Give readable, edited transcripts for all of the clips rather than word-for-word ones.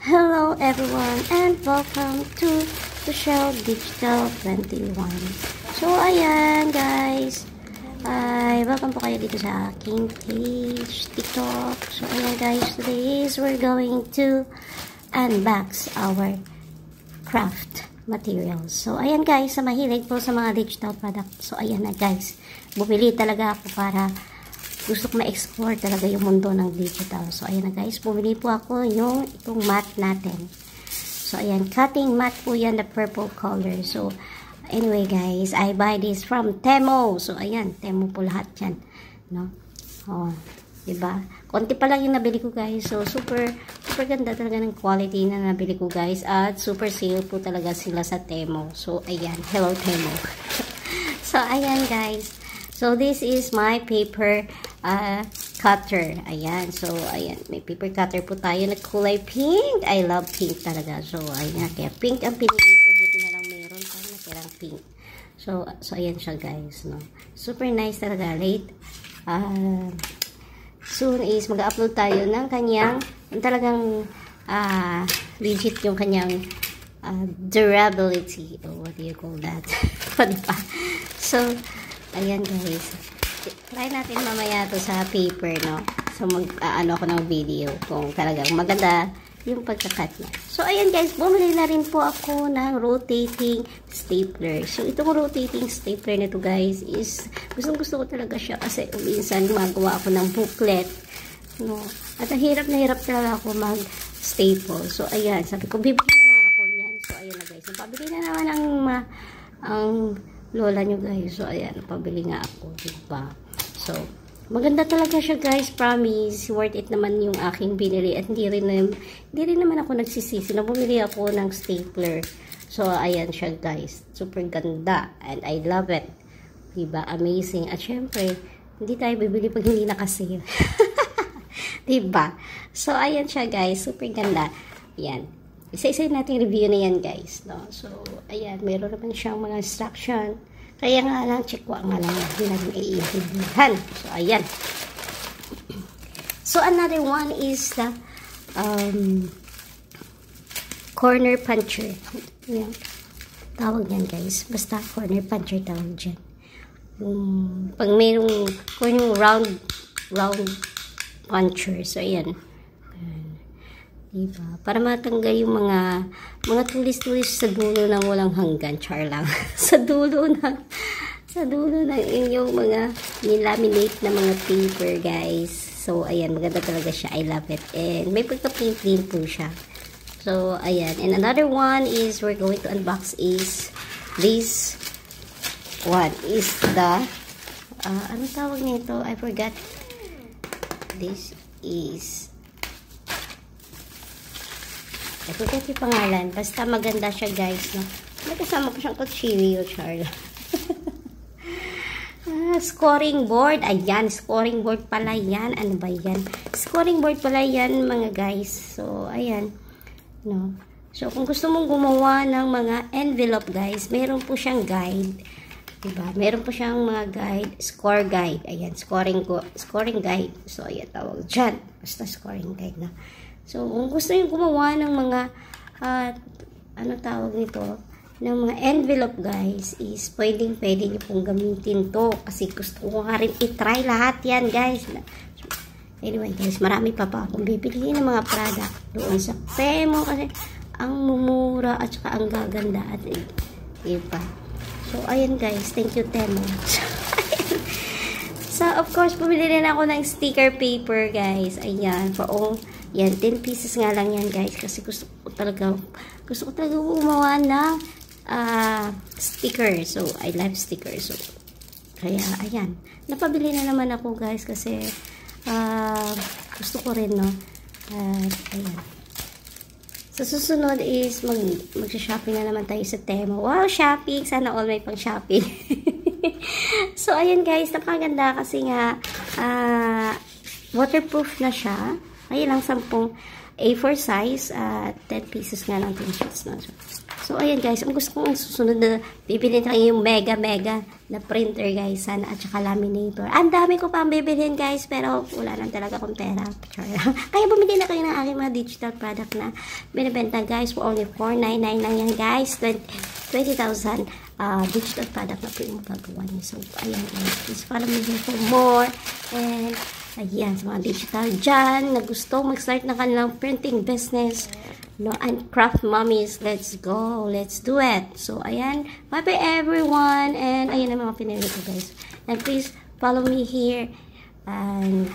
Hello everyone and welcome to the show Digital 21. So ayan guys, welcome po kayo dito sa aking page TikTok. So ayan guys, today we're going to unbox our craft materials. So ayan guys, sa mahilig po sa mga digital product. So ayan na guys, bumili talaga ako para gusto ko ma-explore talaga yung mundo ng digital. So, ayan na guys. Bumili po ako yung itong mat natin. So, ayan. Cutting mat po yan, the purple color. So, anyway guys, I buy this from Temu. So, ayan. Temu po lahat yan. No? Oh, diba? Konti pa lang yung nabili ko guys. So, super ganda talaga ng quality na nabili ko guys. At super sale po talaga sila sa Temu. So, ayan. Hello Temu. So, ayan guys. So, this is my paper cutter. Ayan. So, ayan. May paper cutter po tayo na kulay pink. I love pink talaga. So, ayan. Kaya pink ang pinili ko. Buti na lang meron pa natirang pink. So, ayan siya guys. No? Super nice talaga. Late. Soon is mag-upload tayo ng kanyang talagang legit yung kanyang durability. Oh, what do you call that? Diba? So, ayan guys, try natin mamaya to sa paper, no? So, mag-ano ako ng video kung talagang maganda yung pagkakat niya. So, ayan guys, bumili na rin po ako ng rotating stapler. So, itong rotating stapler na to guys is, gustong-gusto ko talaga siya kasi minsan magawa ako ng booklet, no? At ang hirap na hirap talaga ako mag-staple. So, ayan, sabi ko, bibili na nga ako niyan. So, ayan na guys, napabili na naman ang lola nyo guys. So, ayan, pabili nga ako, diba? So, maganda talaga siya guys, promise. Worth it naman yung aking binili. At hindi rin naman ako nagsisisi na bumili ako ng stapler. So, ayan siya guys. Super ganda. And I love it. Diba? Amazing. At syempre, hindi tayo bibili pag hindi nakasale. Diba? So, ayan siya guys. Super ganda. Ayan. Isa-isa natin review na yan guys, no? So, ayan, meron naman siyang mga instruction. Kaya nga lang, chekwa nga lang, hindi natin iintindihan. So, ayan. So, another one is the corner puncher. Ayan. Tawag yan guys. Basta corner puncher tawag dyan. Pag mayroong round puncher. So, ayan. Diba? Para matanggal yung mga tulis-tulis sa dulo ng walang hanggan. Char lang. sa dulo ng inyong mga nilaminate na mga paper, guys. So, ayan. Maganda talaga siya. I love it. And may pagka-paint din po siya. So, ayan. And another one is we're going to unbox is this one. Is the anong tawag nito? I forgot. This is I forget yung pangalan. Basta maganda siya guys. No? May kasama po siyang kutsilyo, Charla. Scoring board. Ayan, scoring board pala yan. Ano ba yan? Scoring board pala yan mga guys. So, ayan. No? So, kung gusto mong gumawa ng mga envelope guys, meron po siyang guide. Diba? Meron po siyang mga guide. Score guide. Ayan, scoring guide. So, ayan, tawag dyan. Basta scoring guide na. So, kung gusto nyo gumawa ng mga, ano tawag nito, ng mga envelope guys, is pwede nyo pong gamitin to. Kasi gusto ko nga rin itry lahat yan guys. Anyway guys, marami pa akong bibiliin ng mga product doon sa Temu kasi ang mumura at saka ang gaganda at iba. So, ayan guys, thank you Temu. So, of course, bumili rin ako ng sticker paper guys. Ayan, for all. Yan, 10 pieces nga lang yan guys kasi gusto ko talaga gumawa ng sticker. So, I love stickers. So, kaya, ayan. Napabili na naman ako guys kasi gusto ko rin, no? Ayan. Sa susunod is mag-shopping na naman tayo sa Temu. Wow, shopping! Sana all may pang shopping. So, ayan guys, napaganda kasi nga waterproof na siya. Kaya lang 10 A4 size, 10 pieces nga lang 10 sheets, no? So, ayan guys, ang gusto kong susunod na bibilin tayo yung mega na printer guys, sana, at saka laminator. Ang dami ko pang bibilin guys, pero wala lang talaga akong pera. Kaya bumili na kayo ng aking mga digital product na binibenta guys for only $499 lang yan guys. 20,000 digital product na po yung magagawa niyo. So, ayan guys, please follow me here for more. And, ayan, sa mga digital dyan na gusto mag-start na kanilang printing business, no, and craft mommies, let's go, let's do it. So, ayan, bye bye everyone, and ayan ang mga pinili ko guys. And please follow me here, and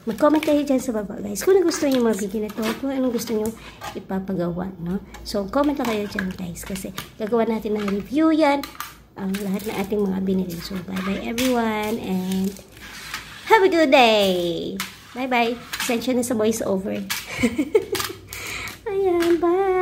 mag-comment kayo dyan sa baba guys kung gusto nyo mga video na to, kung anong gusto nyo ipapagawa, no? So, comment lang kayo dyan guys, kasi gagawa natin ng review yan, ang lahat ng ating mga binili. So, bye bye everyone, and have a good day. Bye bye. Sensya na sa voice over. Ayan, bye.